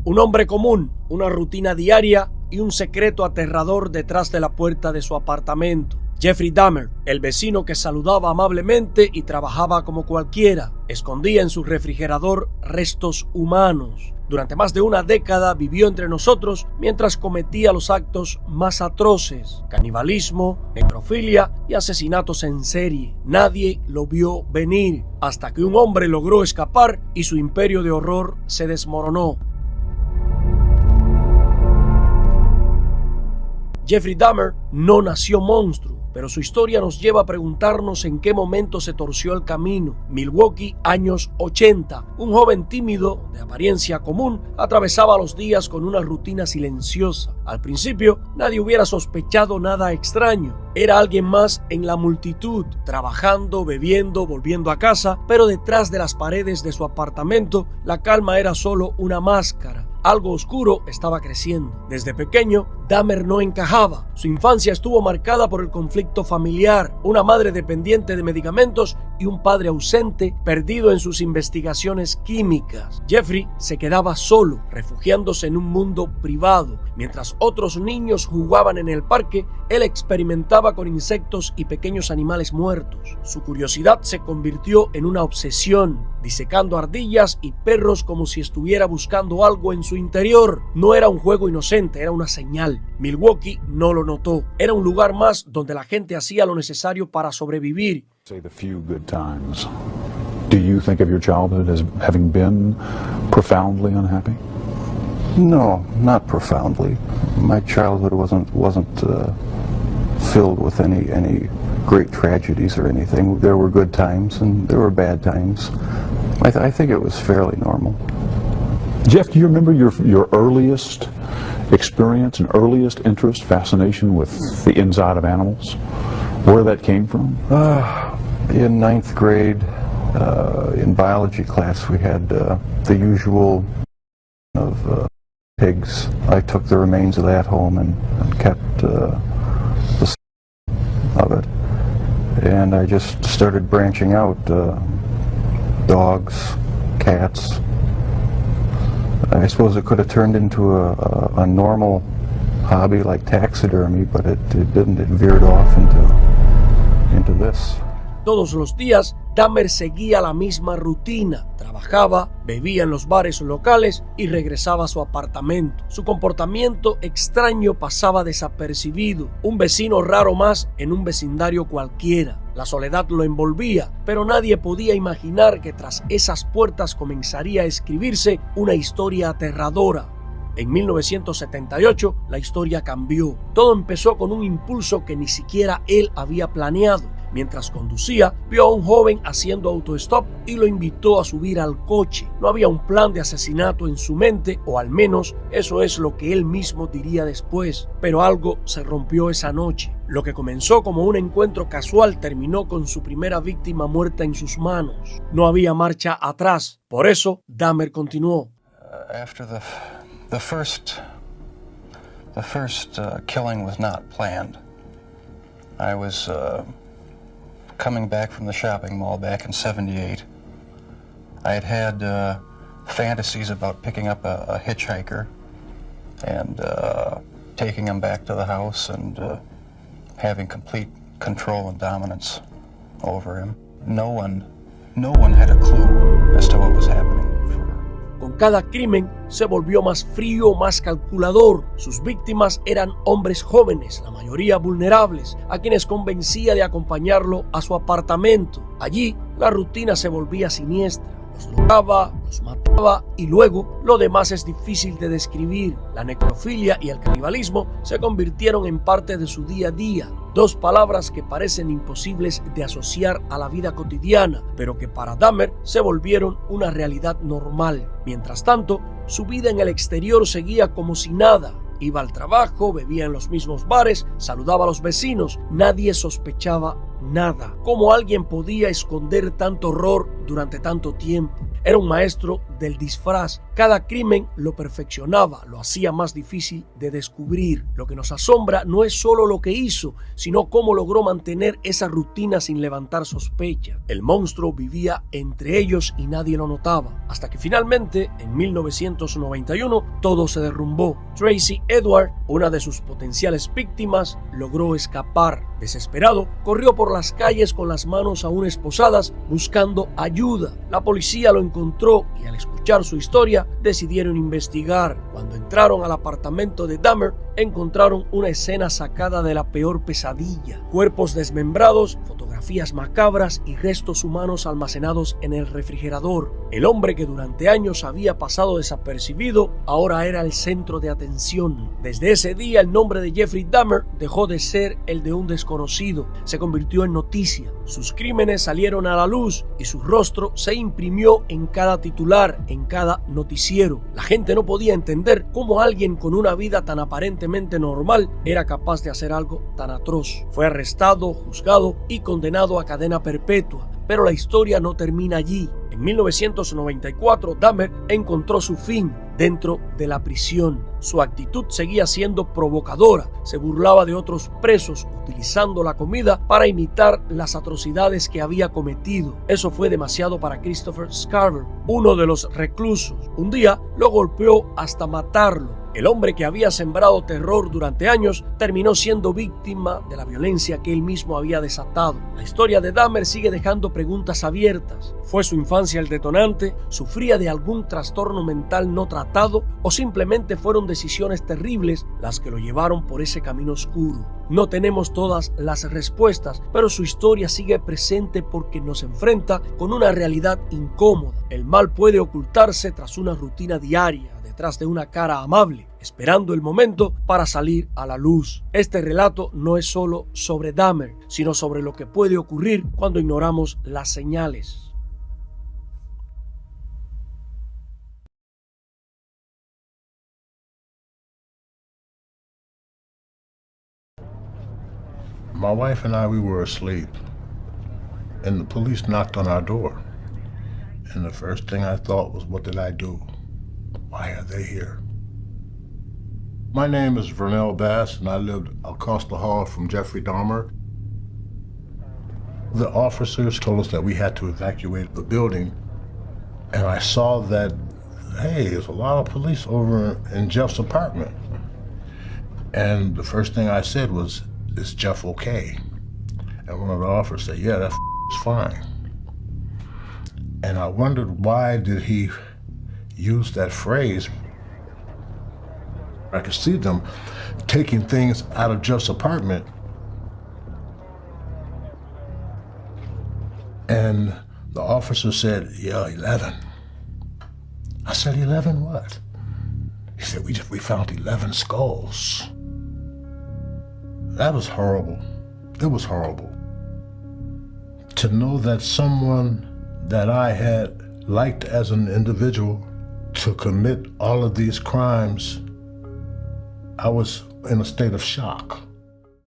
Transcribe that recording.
Un hombre común, una rutina diaria y un secreto aterrador detrás de la puerta de su apartamento. Jeffrey Dahmer, el vecino que saludaba amablemente y trabajaba como cualquiera, escondía en su refrigerador restos humanos. Durante más de una década vivió entre nosotros mientras cometía los actos más atroces: canibalismo, necrofilia y asesinatos en serie. Nadie lo vio venir hasta que un hombre logró escapar y su imperio de horror se desmoronó. Jeffrey Dahmer no nació monstruo, pero su historia nos lleva a preguntarnos en qué momento se torció el camino. Milwaukee, años 80. Un joven tímido, de apariencia común, atravesaba los días con una rutina silenciosa. Al principio, nadie hubiera sospechado nada extraño. Era alguien más en la multitud, trabajando, bebiendo, volviendo a casa, pero detrás de las paredes de su apartamento, la calma era solo una máscara. Algo oscuro estaba creciendo. Desde pequeño, Dahmer no encajaba. Su infancia estuvo marcada por el conflicto familiar, una madre dependiente de medicamentos y un padre ausente, perdido en sus investigaciones químicas. Jeffrey se quedaba solo, refugiándose en un mundo privado. Mientras otros niños jugaban en el parque, él experimentaba con insectos y pequeños animales muertos. Su curiosidad se convirtió en una obsesión, disecando ardillas y perros como si estuviera buscando algo en su interior. No era un juego inocente, era una señal. Milwaukee no lo notó. Era un lugar más donde la gente hacía lo necesario para sobrevivir. Say the few good times. Do you think of your childhood as having been profoundly unhappy? No, not profoundly. My childhood wasn't filled with any great tragedies or anything. There were good times and there were bad times. I think it was fairly normal. Jeff, do you remember your earliest experience and earliest interest, fascination with the inside of animals? Where that came from? In ninth grade, in biology class, we had the usual of pigs. I took the remains of that home and kept the of it. And I just started branching out, dogs, cats. I suppose it could have turned into a normal hobby like taxidermy, but it didn't. It veered off into this. Todos los días, Dahmer seguía la misma rutina. Trabajaba, bebía en los bares locales y regresaba a su apartamento. Su comportamiento extraño pasaba desapercibido. Un vecino raro más en un vecindario cualquiera. La soledad lo envolvía, pero nadie podía imaginar que tras esas puertas comenzaría a escribirse una historia aterradora. En 1978, la historia cambió. Todo empezó con un impulso que ni siquiera él había planeado. Mientras conducía, vio a un joven haciendo autostop y lo invitó a subir al coche. No había un plan de asesinato en su mente, o al menos eso es lo que él mismo diría después. Pero algo se rompió esa noche. Lo que comenzó como un encuentro casual terminó con su primera víctima muerta en sus manos. No había marcha atrás. Por eso, Dahmer continuó. After the first killing was not planned. I was coming back from the shopping mall back in '78. I had fantasies about picking up a hitchhiker and taking him back to the house and having complete control and dominance over him. No one had a clue as to what was happening. Con cada crimen se volvió más frío, más calculador. Sus víctimas eran hombres jóvenes, la mayoría vulnerables, a quienes convencía de acompañarlo a su apartamento. Allí, la rutina se volvía siniestra. Los drogaba, los mataba y luego lo demás es difícil de describir. La necrofilia y el canibalismo se convirtieron en parte de su día a día. Dos palabras que parecen imposibles de asociar a la vida cotidiana, pero que para Dahmer se volvieron una realidad normal. Mientras tanto, su vida en el exterior seguía como si nada. Iba al trabajo, bebía en los mismos bares, saludaba a los vecinos. Nadie sospechaba nada. ¿Cómo alguien podía esconder tanto horror durante tanto tiempo? Era un maestro del disfraz. Cada crimen lo perfeccionaba, lo hacía más difícil de descubrir. Lo que nos asombra no es solo lo que hizo, sino cómo logró mantener esa rutina sin levantar sospecha. El monstruo vivía entre ellos y nadie lo notaba, hasta que finalmente, en 1991, todo se derrumbó. Tracy Edward, una de sus potenciales víctimas, logró escapar. Desesperado, corrió por las calles con las manos aún esposadas buscando ayuda. La policía lo encontró y al escuchar su historia decidieron investigar. Cuando entraron al apartamento de Dahmer, encontraron una escena sacada de la peor pesadilla: cuerpos desmembrados, fotografías macabras y restos humanos almacenados en el refrigerador. El hombre que durante años había pasado desapercibido ahora era el centro de atención. Desde ese día el nombre de Jeffrey Dahmer dejó de ser el de un desconocido, se convirtió en noticia. Sus crímenes salieron a la luz y su rostro se imprimió en cada titular, en cada noticiero. La gente no podía entender cómo alguien con una vida tan aparentemente normal era capaz de hacer algo tan atroz. Fue arrestado, juzgado y condenado a cadena perpetua. Pero la historia no termina allí. En 1994, Dahmer encontró su fin dentro de la prisión. Su actitud seguía siendo provocadora. Se burlaba de otros presos, utilizando la comida para imitar las atrocidades que había cometido. Eso fue demasiado para Christopher Scarver, uno de los reclusos. Un día lo golpeó hasta matarlo. El hombre que había sembrado terror durante años terminó siendo víctima de la violencia que él mismo había desatado. La historia de Dahmer sigue dejando preguntas abiertas. ¿Fue su infancia el detonante? ¿Sufría de algún trastorno mental no tratado? ¿O simplemente fueron decisiones terribles las que lo llevaron por ese camino oscuro? No tenemos todas las respuestas, pero su historia sigue presente porque nos enfrenta con una realidad incómoda. El mal puede ocultarse tras una rutina diaria, detrás de una cara amable, esperando el momento para salir a la luz. Este relato no es solo sobre Dahmer, sino sobre lo que puede ocurrir cuando ignoramos las señales. My wife and I, we were asleep, and the police knocked on our door. And the first thing I thought was, what did I do? Why are they here? My name is Vernell Bass, and I lived across the hall from Jeffrey Dahmer. The officers told us that we had to evacuate the building, and I saw that, hey, there's a lot of police over in Jeff's apartment. And the first thing I said was, is Jeff okay? And one of the officers said, yeah, that is fine. And I wondered, why did he use that phrase? I could see them taking things out of Jeff's apartment. And the officer said, yeah, 11. I said, 11 what? He said, we found 11 skulls. That was horrible. It was horrible. To know that someone that I had liked as an individual to commit all of these crimes, I was in a state of shock.